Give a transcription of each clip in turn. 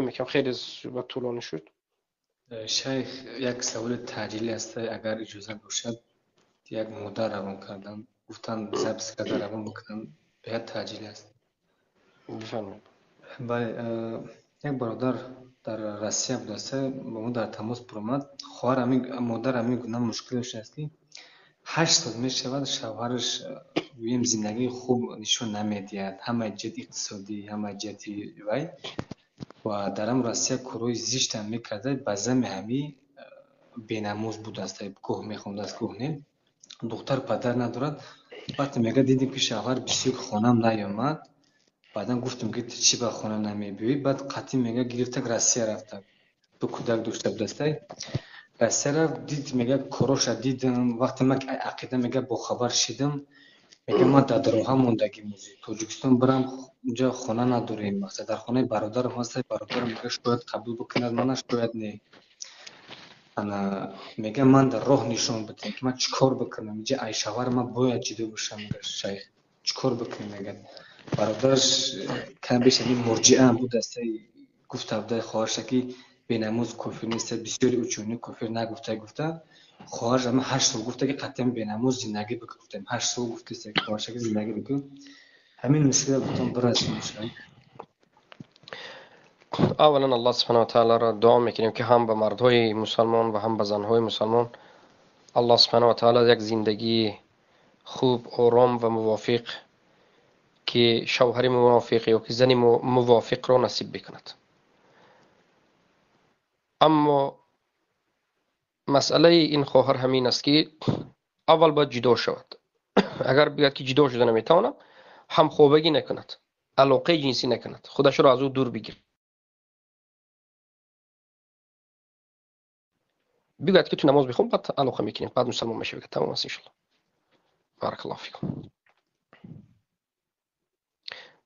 میکنم. خیلی صحبت طولانی شد. شیخ یک سوال تعجیلی است اگر اجازه باشد. یک مدت روان کردم گفتم ضبط کرده روان بکنم به تعجیلی است. بفرمایید. بله یک برادر در روسیه بوده است با ما در تماس برآمد. خواهر همین مادر همین گونه مشکلش است که 8 سال می شود شوهرش ویم زندگی خوب نشون نمیدهد، همه جد اقتصادی همه جدی وی و در هم روسیه کروی زیشت هم میکرده بزم همی بیناموز بوده است کوه میخونده است کوه نیم دختر پدر ندارد. وقتی میگه دیدیم که شوهر بسیار خانم نیامد بعدا گفتم که چی به خانه نمیبیوی بعد قطعی میگه گرفته روسیه رفته تو کودک داشته بود است روسیه رفت دید میگه کروش دیدم وقتی من عقیده میگه با خبر شدم میگه ما در دروها موندگی موزی تاجیکستان برم اونجا خانه نداریم مثلا در خانه برادرم هست برادرم میگه شاید قبول بکند من شاید نه انا میگه من در راه نشون بده که من چیکار بکنم اینجا ای شوهر من باید جدا بشم میگه شیخ چیکار بکنم میگه برادرش کم بیش این مرجعه هم بود است گفته بوده خواهرش که بیناموز کافر نیست بسیاری اوچونی کافر نگفته خواهرش هم 8 سال گفته که قطعا بیناموز زندگی بکنم 8 سال گفته است که خواهرش که زندگی بکن همین مسئله گفتم برسون شیخ. اولا الله سبحانه و تعالی را دعا میکنیم که هم به مردهای مسلمان و هم به زنهای مسلمان الله سبحانه و تعالی یک زندگی خوب آرام و موافق که شوهر موافق یا که زن موافق را نصیب بکند. اما مسئله این خواهر همین است که اول باید جدا شود. اگر بگوید که جدا شده نمیتوانم هم خوابگی نکند علاقه جنسی نکند خودش را از او دور بگیر بگوید که تو نماز بخون بعد علاقه میکنیم بعد مسلمان میشه بگه تمام است ان شاء الله. بارک الله فیکم.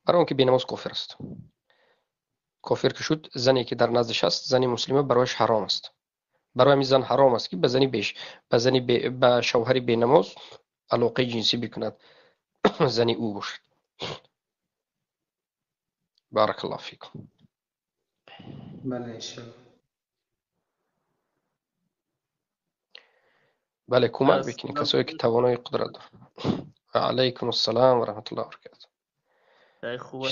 برای اون که بینماز کافر است کافر که شد زنی که در نزدش است زنی مسلمه برایش حرام است. برای همین زن حرام است که به زنی به شوهری بینماز علاقه جنسی بکند زنی او باشد. بارک الله فیکم. بله ان شاء الله. بله کمک بکنید کسایی که توانایی قدرت دارند. علیکم السلام و رحمت الله و برکاته.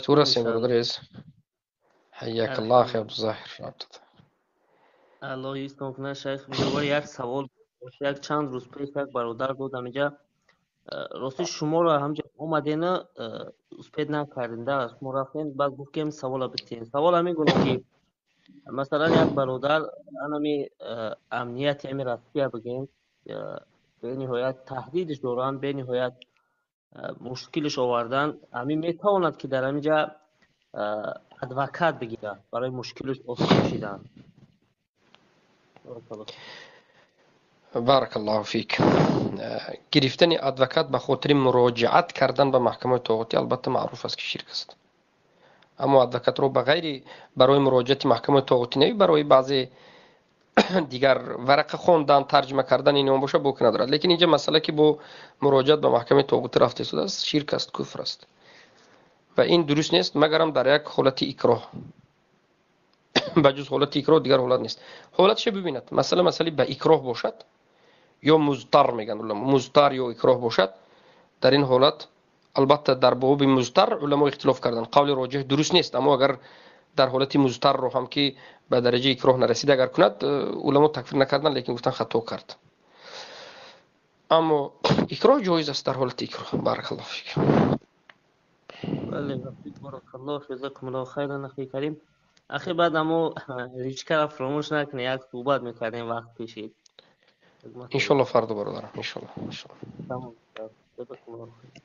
چطور هستین برادر عزیز؟ حیاک الله اخی عبدالظاهر. الله یستون کنه شیخ دوباره یک سوال یک چند روز پیش یک برادر بود اینجا راستی شما رو همجا اومدین اسپید نکردین در شما رفتین بعد گفت که این سوال بتین سوال همین گونه که مثلا یک برادر انمی امنیت همی رسیه بگیم به نهایت تهدیدش دوران به نهایت مشکلش آوردن همین میتواند که در اینجا ادوکات بگیره برای مشکلش آسان شدن. بارک الله فیک. گرفتن ادوکات به خاطر مراجعت کردن به محکمه طاغوتی البته معروف است که شرک است. اما ادوکات رو بغیر برای مراجعت محکمه طاغوتی نه برای بعضی دیگر ورقه خواندن ترجمه کردن اینو باشه بوک ندارد. لیکن اینجا مسئله که با مراجعت به محکمه طاغوتی رفته شده است شرک است کفر است و این درست نیست مگرم در یک حالت اکراه. بجز حالت اکراه دیگر حالت نیست. حالتش ببیند مسئله به اکراه باشد یا مضطر میگن علما مضطر یا اکراه باشد در این حالت البته در باب مضطر علما اختلاف کردن قول راجح درست نیست اما اگر در حالت مضطر رو هم که به درجه اکراه نرسید اگر کند علما تکفیر نکردن لیکن گفتن خطا کرد. اما اکراه جایز است در حالت اکراه. بارک الله فیک. بله بارک الله جزاکم الله خیرا اخی کریم. اخی بعد اما ریچکر فراموش نکنه یک صحبت میکردیم وقت پیشید ان شاء الله فردا برادرم ان شاء الله تمام جزاکم الله خیر.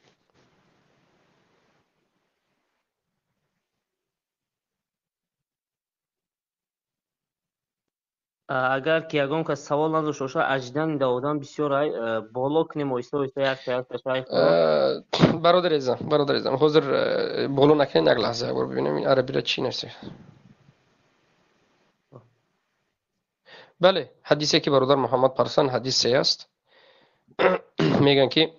اگر که یگان که سوال نداشته باشه اجدن داودن بسیار بالا کنیم و ایستا یک تا یک برادر عزیزم حاضر بالا نکنین یک لحظه بر ببینم این عربی را چی نوشته. بله حدیثی که برادر محمد پرسان حدیث صحیح است. میگن که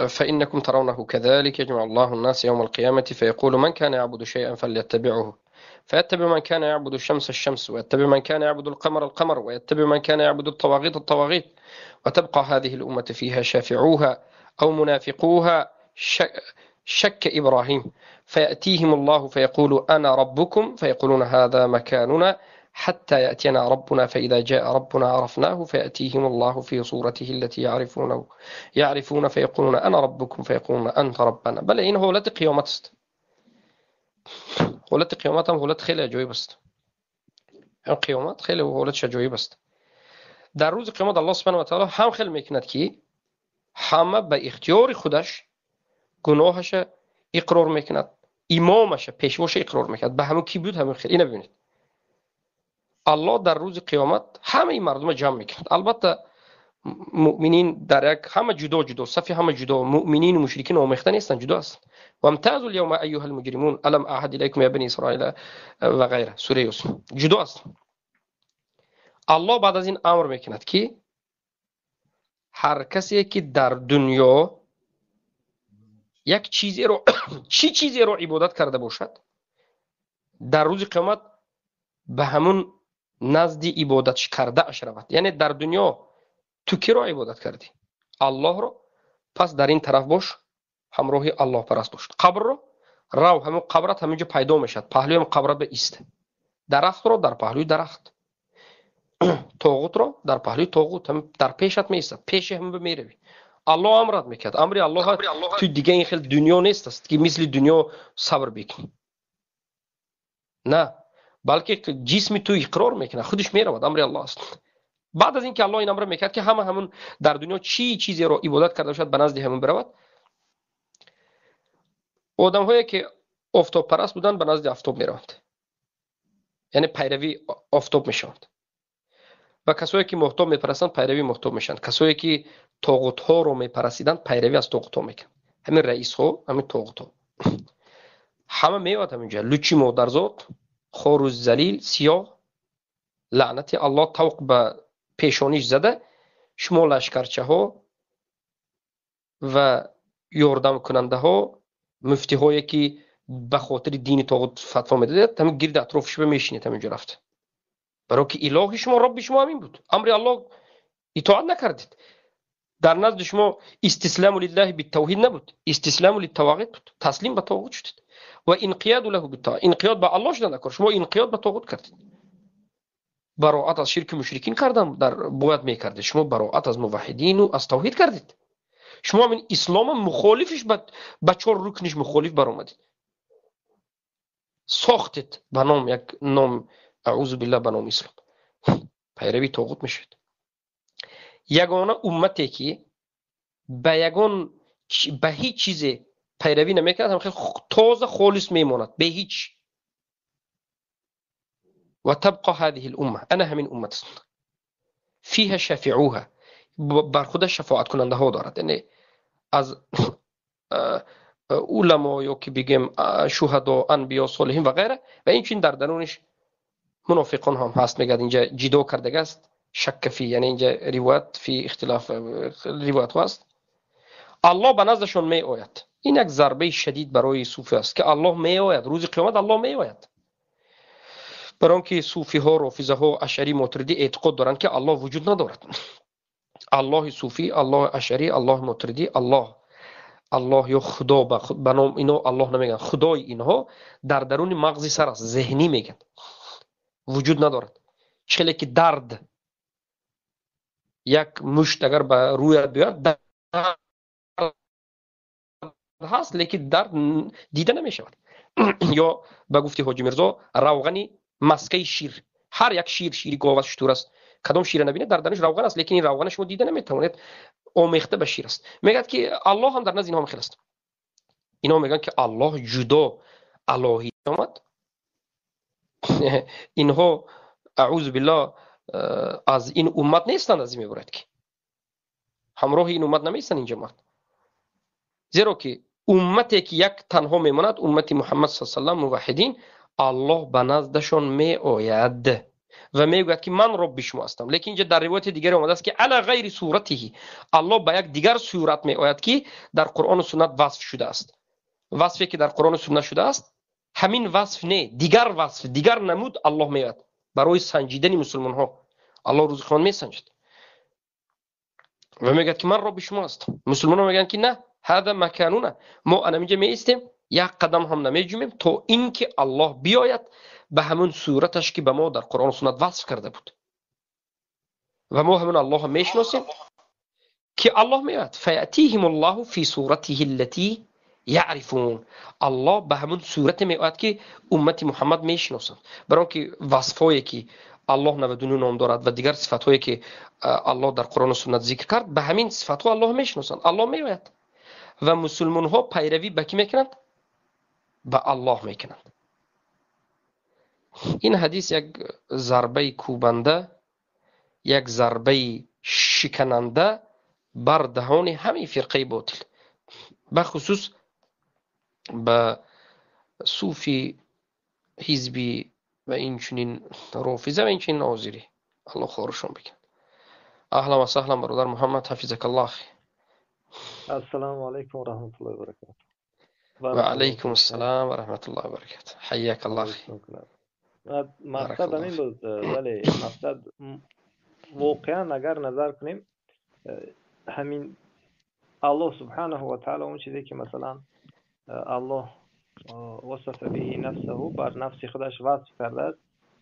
فإنكم ترونه كذلك يجمع الله الناس يوم القيامة فيقول من كان يعبد شيئا فليتبعه فيتبع من كان يعبد الشمس ويتبع من كان يعبد القمر ويتبع من كان يعبد الطواغيت وتبقى هذه الأمة فيها شافعوها أو منافقوها شك إبراهيم فيأتيهم الله فيقول أنا ربكم فيقولون هذا مكاننا حتى يأتينا ربنا فإذا جاء ربنا عرفناه فيأتيهم الله في صورته التي يعرفون فيقولون أنا ربكم فيقولون أنت ربنا. بله این حالت قیامت است. حالت قیامت هم حالت خیلی عجیب است. این قیامت خیلی حالت عجیب است. در روز قیامت الله سبحانه و تعالی هم خیلی میکند که همه به اختیار خودش گناهش اقرار میکند، امامش پیشواش اقرار میکند، به همون کی بود همون خیر. اینو ببینید الله در روز قیامت همه این مردم جمع میکند. البته مؤمنین در یک همه جدا صفی همه جدا، مؤمنین و مشرکین آمیخته نیستن، جدا است. و امتازوا اليوم ایها المجرمون الم اعهد الیکم یا بنی اسرائیل و غیره، سوره یوسف جدا است. الله بعد از این امر میکند که هر کسی که در دنیا یک چیزی رو چیزی رو عبادت کرده باشد در روز قیامت به همون نزد عبادتش کرده اش رود. یعنی در دنیا تو کی رو عبادت کردی؟ الله رو، پس در این طرف باش، همراه الله پرست باش. قبر رو همون قبرت همینجا پیدا میشد، پهلوی هم قبرت به ایست. درخت رو در پهلوی درخت، طاغوت رو در پهلوی طاغوت هم در پیشت میایستد، پیش هم میروی. الله امرت میکرد. امر الله تو دیگه این خیلی دنیا نیست است که مثل دنیا صبر بکنی، نه، بلکه جسم تو اقرار میکنه، خودش میرود، امر الله است. بعد از اینکه الله این امر میکرد که همون در دنیا چیزی رو عبادت کرده باشد به نزد همون برود، آدم هایی که آفتاب پرست بودن به نزد آفتاب میروند، یعنی پیروی آفتاب میشوند. و کسایی که ماهتاب میپرستند پیروی ماهتاب میشن. کسایی که طاغوت ها رو میپرستیدند پیروی از طاغوت ها میکنن. همین رئیس ها، همین طاغوت ها، همه میاد همینجا. لوچی مادرزاد، خروس ذلیل، سیاه، لعنت الله طوق به پیشانیش زده. شما لشکرچه ها و یاردم کننده ها، مفتی هایی که به خاطر دین طاغوت فتوا میدادید، همین گرد اطرافش میشینید همینجا رفت. برای که الهی شما رب شما همین بود، امر الله اطاعت نکردید. در نزد شما استسلام لله بالتوحید نبود، استسلام للطواغیت بود، تسلیم به طاغوت شدید. و انقیاد له بالطاعه، انقیاد به الله شده نکرد، شما انقیاد به طاغوت کردید. براءت از شرک مشرکین کردم در باید میکردید، شما براءت از موحدین و از توحید کردید. شما من اسلام مخالفش به 4 رکنش مخالف برآمدید، ساختید به نام یک نام، اعوذ بالله، به نام اسلام. پیروی طاغوت میشد. یگانه امتی که به هیچ چیز پیروی نمیکرد هم خیلی تازه خالص میماند، به هیچ. و تبقى هذه الامه، انا همین امت است، فيها شافعوها، بر خود شفاعت کننده ها دارد. یعنی از علما یا که بگیم شهدا، انبیا، صالحین و غیره، و این چین در درونش منافقان هم هست. میگه اینجا جدا کرده است، شک فی، یعنی اینجا روایت فی اختلاف روایت هست. الله به نزدشون می آید. این یک ضربه شدید برای صوفی است که الله می آید روز قیامت، الله می آید. برای اینکه صوفی ها، رافضه ها، اشعری، ماتریدی اعتقاد دارند که الله وجود ندارد. الله صوفی، الله اشعری، الله ماتریدی، الله یا خدا به نام اینا الله نمیگن، خدای اینها در درون مغز سر است، ذهنی میگن، وجود ندارد. چله که درد یک مشت اگر به روی بیاد درد هست، لیکن درد دیده نمیشود. یا به گفتی حاجی میرزا روغنی مسکه شیر، هر یک شیری گاوش شطور است، کدام شیر نبینه در درونش روغن است، لیکن این روغن شما دیده نمیتوانید، آمیخته به شیر است. میگه که الله هم در نزد اینها مخل است. اینا میگن که الله جدا الهی آمد. اینها اعوذ بالله از این امت نیستند، از این میبرد که همراه این امت نمیستند این جماعت. زیرا که امتی که یک تنها میماند، امت محمد صلی الله علیه و سلم موحدین، الله به نزدشان می آید و میگوید که من رب شما هستم. لیکن اینجا در روایت دیگر اومده است که علی غیر صورته، الله به یک دیگر صورت می آید که در قرآن و سنت وصف شده است. وصفی که در قرآن و سنت شده است همین وصف نه، دیگر وصف، دیگر نمود الله می آید برای سنجیدن مسلمان ها. الله روز قیامت می سنجد و میگه که من رب شما هستم. مسلمان ها میگن که نه، هذا مکانونه، ما اینجا می ایستیم، یک قدم هم نمیجویم تا اینکه الله بیاید به همون صورتش که به ما در قرآن و سنت وصف کرده بود. و ما همون الله هم میشناسیم که الله میاد فیاتیهم الله فی صورته التي یعرفون. الله به همون صورت میاد که امت محمد میشناسند. برای که وصفایی که الله 99 نام دارد و دیگر صفاتایی که الله در قرآن و سنت ذکر کرد، به همین صفاتها الله میشناسند. الله میاد و مسلمان ها پیروی به کی میکنند؟ به الله میکنند. این حدیث یک ضربه کوبنده، یک ضربه شکننده بر دهان همین فرقه باطل، بخصوص به صوفی، حزبی و این چنین رافضه و این چنین آزیری. الله خورشون بکن. اهلا و سهلا برادر محمد، حفظک الله. السلام علیکم و رحمت الله و برکاته. و علیکم السلام و رحمت الله و برکاته. حیاک الله. مقصد همین بود، ولی مقصد واقعا اگر نظر کنیم همین الله سبحانه و تعالی اون چیزی که مثلا الله وصف به نفسه، بر نفس خودش وصف کرده است،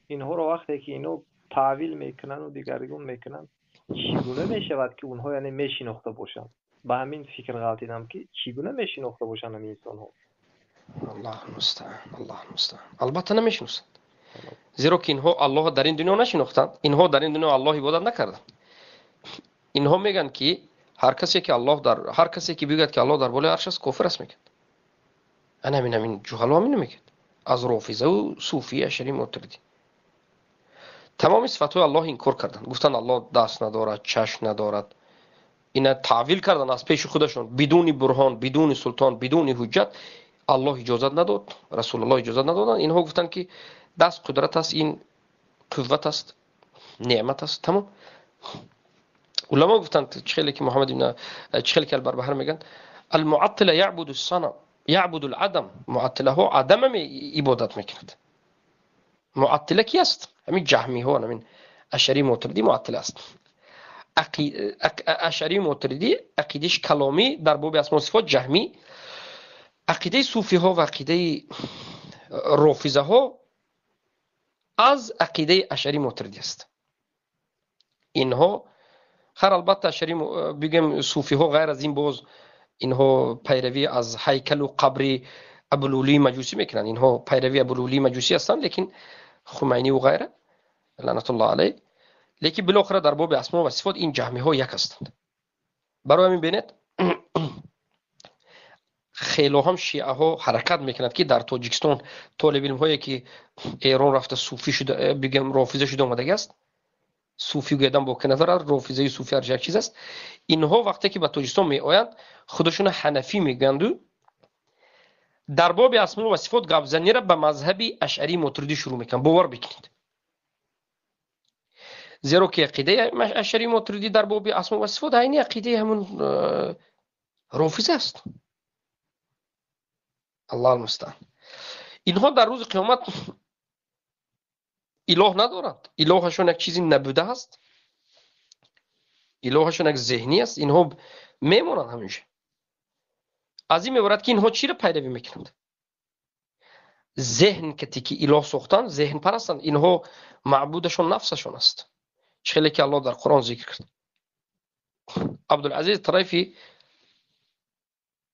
اینها رو وقتی که اینو تعویل میکنن و دیگرگون میکنن، چگونه میشود که اونها یعنی میشناخته باشن؟ با همین فکر غلطیدم که چگونه میشناخته باشن همین انسان ها. الله المستعان، الله المستعان. البته نمیشناسند، زیرا که اینها الله در این دنیا نشناختند. اینها در این دنیا الله عبادت نکردند. اینها میگن که هر کسی که بگوید که الله در بالای عرش است کافر است میگن. انا همین جهلا همین میگن، از رافضه و صوفی اشعری معترضی تمام صفات الله انکار کردن. گفتن الله دست ندارد، چشم ندارد. اینا تعویل کردن از پیش خودشون، بدون برهان، بدون سلطان، بدون حجت. الله اجازت نداد، رسول الله اجازت ندادن. اینها گفتن که دست قدرت است، این قوت است، نعمت است. تمام علما گفتن چخیلی که محمد ابن چخیلی که البربهر میگن المعطل یعبد الصنم یعبد العدم. معطله ها عدم عبادت میکند. معطله کی است؟ همین جهمی ها، همین اشعری معترضی معطله است. اشعری معترضی عقیدهش کلامی در باب اسماء و صفات جهمی. عقیده صوفی ها و عقیده رافضه ها از عقیده اشعری معترضی است. اینها خیر البته اشعری بگم صوفی ها غیر از این باز اینها پیروی از هیکل و قبر ابوالعلی مجوسی میکنند. اینها پیروی ابوالعلی مجوسی هستند، لیکن خمینی و غیره لعنت الله علیه. لیکن بالاخره در باب اسماء و صفات این جهمی ها یک هستند. برای همین ببینید خیلی هم شیعه ها حرکت میکنند که در تاجیکستان طالب علم هایی که ایران رفته صوفی شده، بگم رافضه شده اومده است، صوفی گیدن با کنه داره، رافضه صوفی هر چیز است. اینها وقتی که به تاجیکستان می آیند خودشون حنفی میگند و در باب اسماء و صفات گپ زنی را به مذهب اشعری ماتریدی شروع میکنن. باور بکنید، زیرا که عقیده اشعری ماتریدی در باب اسماء و صفات عینی عقیده همون رافضه است. الله المستعان. اینها در روز قیامت اله ندارند. الهشون یک چیزی نبوده است، الهشون یک ذهنی است. اینها میمونند همیشه. از این میبرد که اینها چی را پیروی میکنند؟ ذهن که تکی اله ساختن، ذهن پرستند. اینها معبودشون نفسشون است، چخیلی که الله در قرآن ذکر کرد. عبدالعزیز طرایفی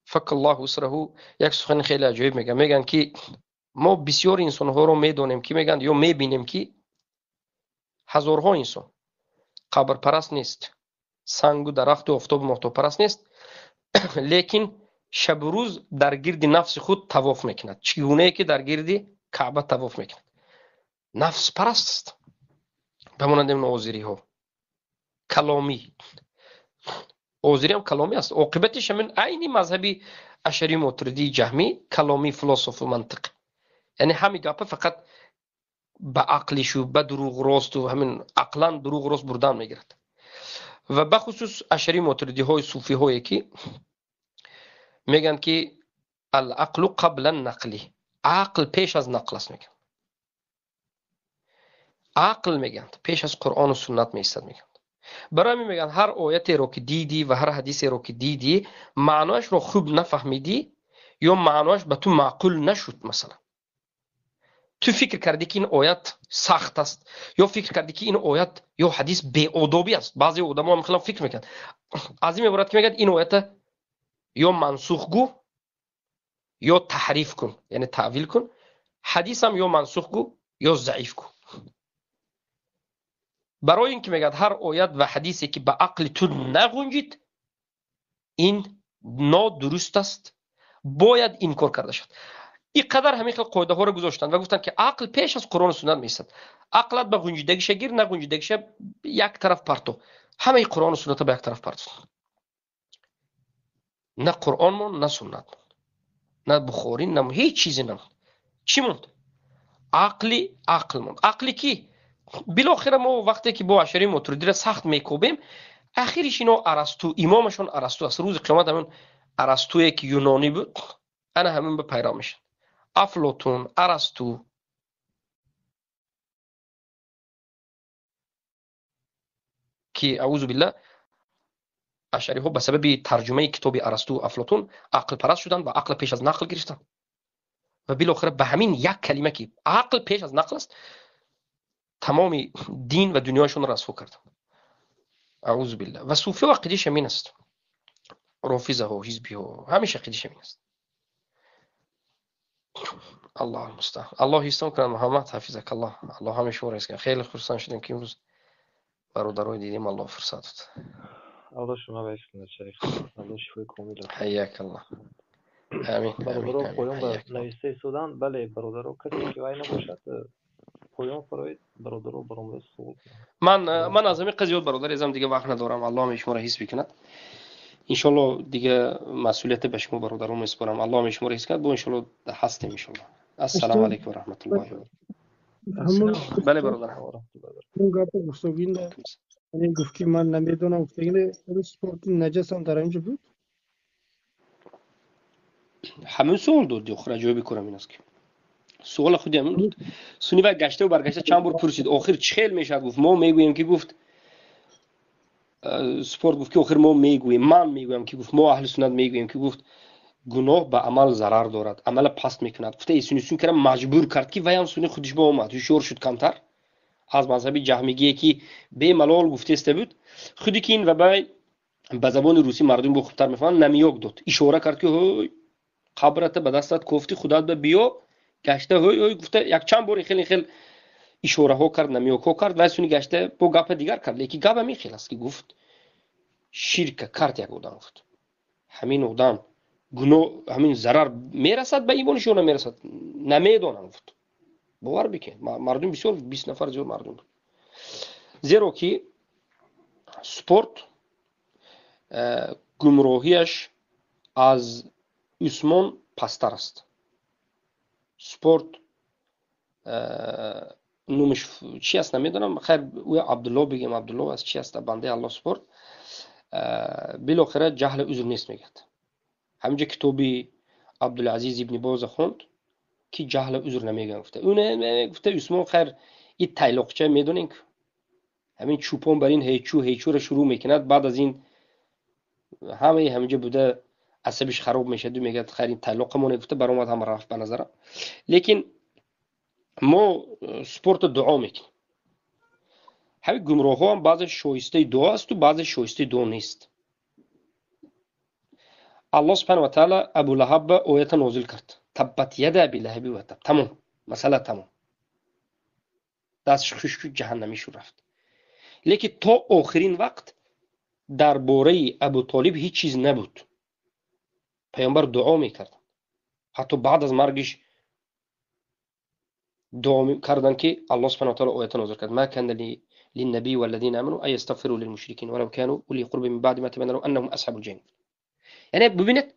فک الله اسره یک سخن خیلی عجیب میگن که ما بسیار انسان ها رو میدونیم که میگن یا میبینیم که هزارها انسان قبر پرست نیست، سنگ و درخت و آفتاب ماهتاب پرست نیست، لیکن شب و روز در گرد نفس خود طواف میکند. چگونه که در گرد کعبه طواف میکند. نفس پرست است. بمانند این آذری ها کلامی، آذری هم کلامی است. عاقبتش همین عینی مذهبی اشعری ماتریدی جهمی کلامی فلسفه و منطق. یعنی همین گپ فقط به عقلش و به دروغ راست و همین عقلا دروغ راست بردن میگیرد. و به خصوص اشعری ماتریدی های صوفی هایی که میگن که العقل قبل النقل، عقل پیش از نقل است میگن. عقل میگن پیش از قرآن و سنت میستد میگن. برای می میگن هر آیتی رو که دیدی و هر حدیثی رو که دیدی معناش رو خوب نفهمیدی یا معناش به تو معقول نشد، مثلا تو فکر کردی که این آیت سخت است یا فکر کردی که این آیت یا حدیث بی‌آدابی است. بعضی علما هم خلاف فکر میکنن. از این عبارت که میگن این آیت یا منسوخ گو یا تحریف کن، یعنی تعویل کن. حدیث هم یا منسوخ گو یا ضعیف گو. برای اینکه میگن هر آیت و حدیثی که به عقل تو نگنجید این نادرست است، باید این کار کرده شد. این قدر همین خیلی قاعده ها رو گذاشتن و گفتن که عقل پیش از قرآن و سنت میستد. عقلت به گنجیدگیش گیر، نه گنجیدگیش یک طرف پرتو. همه قرآن و سنت به یک طرف پرتو. نه قرآن مون، نه سنت، نه بخاری، نه هیچ چیزی نه. چی موند؟ عقل موند. عقلی کی؟ بالاخره ما وقتی که با اشعری ماتریدی را سخت میکوبیم، اخیرش اینا ارسطو، امامشون ارسطو است. روز قیامت همون ارسطویی که یونانی بود انا همین به پیرا میشن. افلاطون، ارسطو، که اعوذ بالله اشعری ها به سبب ترجمه کتاب ارسطو و افلاطون عقل پرست شدن و عقل پیش از نقل گرفتن و بالاخره به همین یک کلمه که عقل پیش از نقل است تمام دین و دنیاشون را رسوا کردن. اعوذ بالله. و صوفی و عقیده‌ش همین است. رافضه ها، حزبی ها، همیشه عقیده‌ش همین است. الله المستعان. الله یستون کنه. محمد حفظک الله. الله همه شما را است. خیلی خوشحال شدیم که امروز برادرای دیدیم. الله فرصت داد. الله شما بخیر شیخ. الله شفای کامل بده. حیاک الله. امین. برادران پایان حیاک به نوشته سودان. بله برادران کسی که وای نباشد پایان فرمایید. برادران برام سوال من از همین قضیه برادر ازم دیگه وقت ندارم. الله هم شما را حفظ بکنه. ان شاء الله دیگه مسئولیت به شما برادران میسپارم. الله هم شما را حفظ کنه. با ان شاء الله هستیم ان شاء الله. السلام علیکم و رحمت الله و همون برکاته. بله برادر. اون گپ گفتگوین ده یعنی گفت که من نمیدونم گفتگوین سپورت نجس هم در اینجا بود. همین سوال داد آخر جواب کنم این است که سوال خودی همین بود. سنی و گشته و برگشته چند بار پرسید آخر چخیل میشه گفت ما میگوییم که گفت سپورت گفت که آخر ما میگوییم، من میگویم که گفت ما اهل سنت میگوییم که گفت گناه به عمل ضرر دارد، عمل پست میکند. گفته ای سنی کرد مجبور کرد که ویان سنی خودش با اومد شور شد کمتر از مذهب جهمیگی که به ملال گفته است بود. خودی که این و به زبان روسی مردم با خوبتر میفهمن نمیوک داد، اشاره کرد که هوی قبرت به دستت کوفتی خودت به بیا گشته هوی گفته یک چند بار خیلی اشاره ها کرد نمیوک ها کرد و سنی گشته با گپ دیگر کرد. لیکن گپ می خیلی است که گفت شرک کرد یک آدم گفت همین آدم گناه همین ضرر میرسد به ایمانش یا نمیرسد نمیدونم گفت. باور بکن مردم بسیار 20 نفر زیاد مردم بود. زیرا که سپورت گمراهیش از عثمان پستر است. سپورت نومش چی است نمیدونم، خیر او عبدالله بگیم عبدالله از چی است بنده الله. سپورت بالاخره جهل عذر نیست میگد. همینجا کتابی عبدالعزیز ابن باز خوند که جهل عذر نمیگه. گفته اون گفته عثمان خیر این تایلاقچه میدونین که همین چوپان بر این هیچو رو شروع میکند، بعد از این همینجا بوده عصبش خراب میشه دو میگه خیر این تایلاقمون گفته برام هم رفت به نظرم. لیکن ما سپورت دعا میکنیم. همین گمراه ها هم بعض شایسته دعا است و بعض شایسته دعا نیست. الله سبحانه و تعالی ابو لهب آیت نازل کرد تبت ید ابی لهب و تب. تمام مسئله تمام، دستش خشک جهنمی شو رفت. لیکن تا آخرین وقت درباره ابو طالب هیچ چیز نبود. پیامبر دعا میکرد، حتی بعد از مرگش دعا کردن که الله سبحانه و تعالی آیت نازل کرد ما کان للنبي والذين امنوا ان يستغفروا للمشركين ولو كانوا اولي قرب من بعد ما تبين لهم انهم اصحاب الجحیم. یعنی ببینید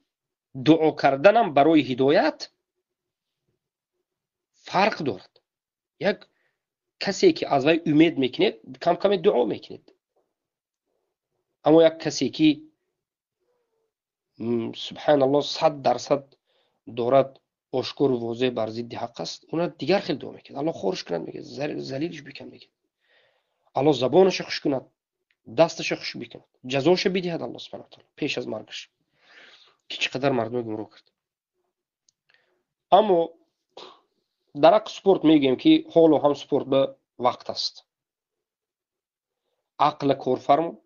دعا کردن هم برای هدایت فرق دارد. یک کسی که از وی امید میکنید کم کم دعا میکنید. اما یک کسی که سبحان الله 100% دارد آشکار و واضح بر ضد حق است، اون دیگر خیلی دعا میکنه الله خورش کنند، میگه ذلیلش بکن، میگه الله زبانش خوش کند، دستش خوش بکند، جزاش بدهد الله سبحانه و تعالی پیش از مرگش که چقدر مردم گمراه کرد. اما در حق سپورت میگیم که حالا هم سپورت به وقت است. عقل کار فرما،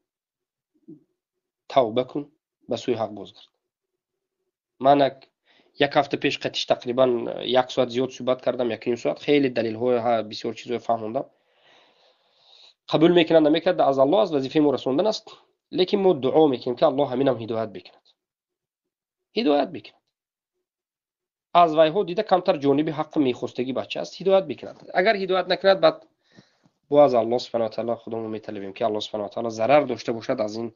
توبه کن، به سوی حق بازگرد. من یک هفته پیش قطعش تقریبا 1 ساعت زیاد صحبت کردم، 1.5 ساعت، خیلی دلیل های بسیار چیزای فهمیدم. قبول میکنند نمیکرد از الله، از وظیفه ما رسوندن است، لیکن ما دعا میکنیم که الله همین هم هدایت بکند، هدایت بکند. از وی ها دیده کمتر جانب حق میخواستگی بچه است، هدایت بکند. اگر هدایت نکند بعد با از الله سبحانه و تعالی خودمون میطلبیم که الله سبحانه و تعالی ضرر داشته باشد، از این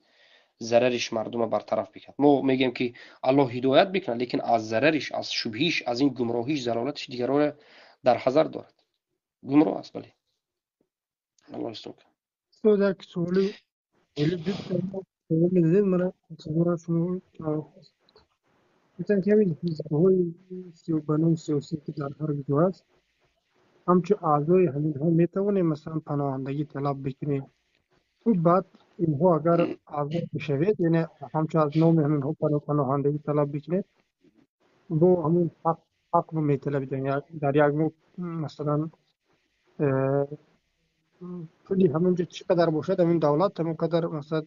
ضررش مردم برطرف بکند. ما میگیم که الله هدایت بکنه، لیکن از ضررش، از شبهش، از این گمراهیش، ضلالتش دیگران در حذر دارد. گمراه است. بله الله استون کنه. So that solely this within mana شنو مثلا كمان هو بنون سیاسی که در هر جواز همچه اعضای همین ها میتونه مثلا پناهندگی طلب بکنه و بعد اینها اگر اعضا بشوید یعنی همچه از نوم همین ها پناهندگی طلب بکنه و همین حق رو میطلب یعنی در یک نوع مثلا پولی همونجا چقدر باشد همین دولت همونقدر مثلا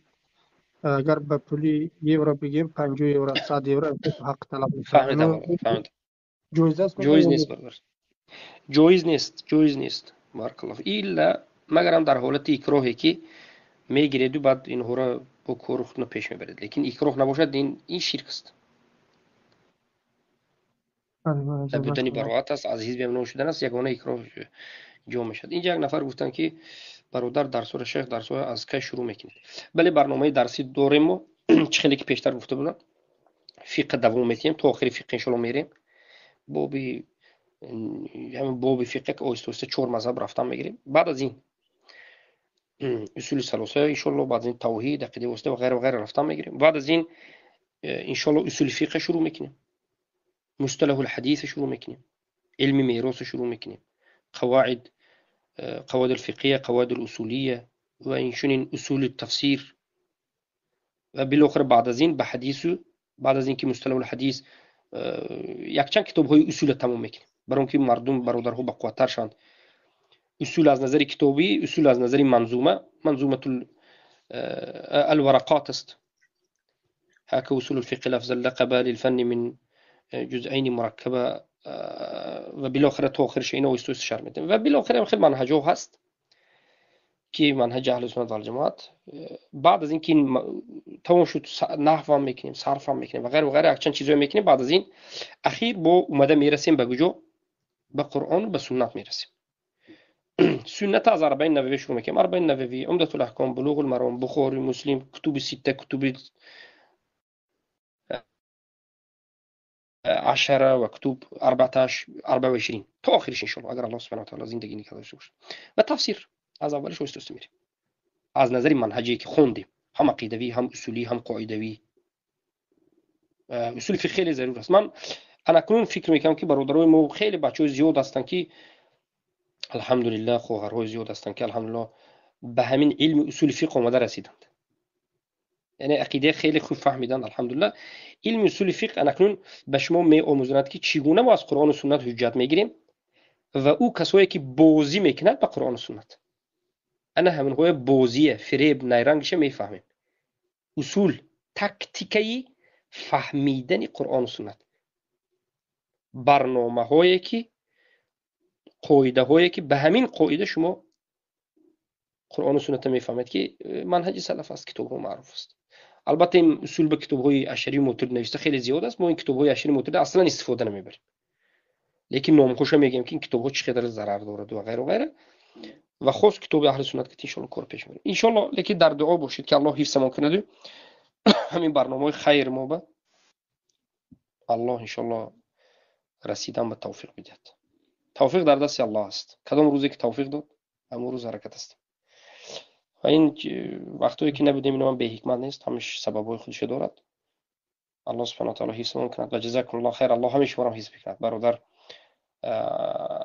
اگر به پولی یورو بگیم 50 یورو 100 یورو حق طلب میکنه. فهمیدم. فهمیدم. جایز است؟ جایز نیست برادر، جایز نیست، جایز نیست. بارک الله الا مگر هم در حالت اکراهی که میگیرید و بعد اینها را با کار خود پیش میبرید، لیکن اکراه نباشد این شرک است. بودنی براءت است، از حزب امام شدن است، یگانه اکراه جا میشد. اینجا یک نفر گفتن که برادر درس و شیخ درس از کی شروع میکنید؟ بله برنامه درسی داریم ما چخیلی که پیشتر گفته بودم فقه دوام میتیم تا آخر فقه ان شاء الله میریم. بابی همین بابی فقه که آیسته آیسته 4 مذهب رفتن میگیریم. بعد از این اصول ثلاثه ان شاء الله، بعد از این توحید عقیده واسطه و غیره و غیره رفتن میگیریم. بعد از این ان شاء الله اصول فقه شروع میکنیم، مصطلح الحديث شروع میکنیم، علم میراث شروع میکنیم، قواعد الفقهيه، قواعد الاصوليه و این اصول التفسیر. و بالاخره بعد از این به حدیث، بعد از این که مصطلح الحدیث یک چند کتاب های اصول تمام میکنیم، برای اینکه مردم برادرها بقوتر شوند. اصول از نظر کتابی، اصول از نظر منظومه الورقات است. هكا اصول الفقه لفظ اللقب للفن من جزئین مرکبه و بالاخره تا آخرش اینا وستوس شرح میدیم. و بالاخره خیلی منهجو هست که منهج اهل سنت و الجماعت. بعد از این که تمام شد نحو هم میکنیم، صرف هم میکنیم و غیره و غیره، چند چیزایی میکنیم. بعد از این اخیر با اومده میرسیم به کجا؟ به قرآن و به سنت میرسیم. سنت از 40 نووی شروع میکنیم. 40 نووی، عمدة الاحکام، بلوغ المرام، بخاری، مسلم، کتب 6، کتب 10 و کتب 14 24 تا آخرش ان شاء الله اگر الله سبحانه و تعالی زندگی نگه داشته باشه. و تفسیر از اولش وستوس میریم از نظر منهجی که خوندیم، هم عقیدوی، هم اصولی، هم قاعدوی. اصول فقه خیلی ضرور است. من اکنون فکر میکنم که برادرای ما خیلی بچه‌های زیاد هستن که الحمدلله، خواهرای زیاد هستن که الحمدلله به همین علم اصول فقه اومده رسیدند، یعنی عقیده خیلی خوب فهمیدند الحمدلله. علم اصول فقه اکنون به شما می آموزند که چگونه ما از قرآن و سنت حجت میگیریم و او کسایی که بازی میکنند به قرآن و سنت، انا همین های بازی فریب نیرنگش میفهمیم. اصول تکتیکی فهمیدن قرآن و سنت، برنامه هایی که قاعده هایی که به همین قاعده شما قرآن و سنت میفهمید که منهج سلف است، کتاب ها معروف است. البته این اصول به کتاب های اشعری معترض نوشته خیلی زیاد است، ما این کتاب های اشعری معترض اصلا استفاده نمیبریم، لیکن نامخوش میگیم که این کتاب ها چقدر ضرر دارد و غیره و غیره. و خاص کتاب اهل سنت که ان شاء الله کار پیش میبریم ان شاء الله. لیکن در دعا باشید که الله حفظمون کنه. همین برنامه خیر ما به الله ان شاء الله رسیدن به توفیق بدهد. توفیق در دست الله است. کدام روزی که توفیق داد همون روز حرکت است. و این وقتی که نبودیم اینا من به حکمت نیست، همش سببای خودش دارد. الله سبحانه و تعالی حفظمون کند و جزاکم الله خیر. الله همیشه ما را حفظ کند. برادر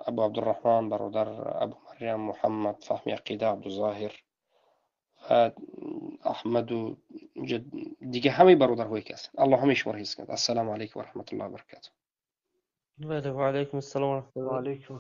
ابو عبدالرحمن، برادر ابو مریم، محمد فهمی عقیده، عبدالظاهر و احمد و دیگه همه برادرهایی که هستند، الله همیشه ما را حفظ کند. السلام علیکم و رحمت الله و برکاته. بله و علیکم السلام و رحمت الله. وعلیکم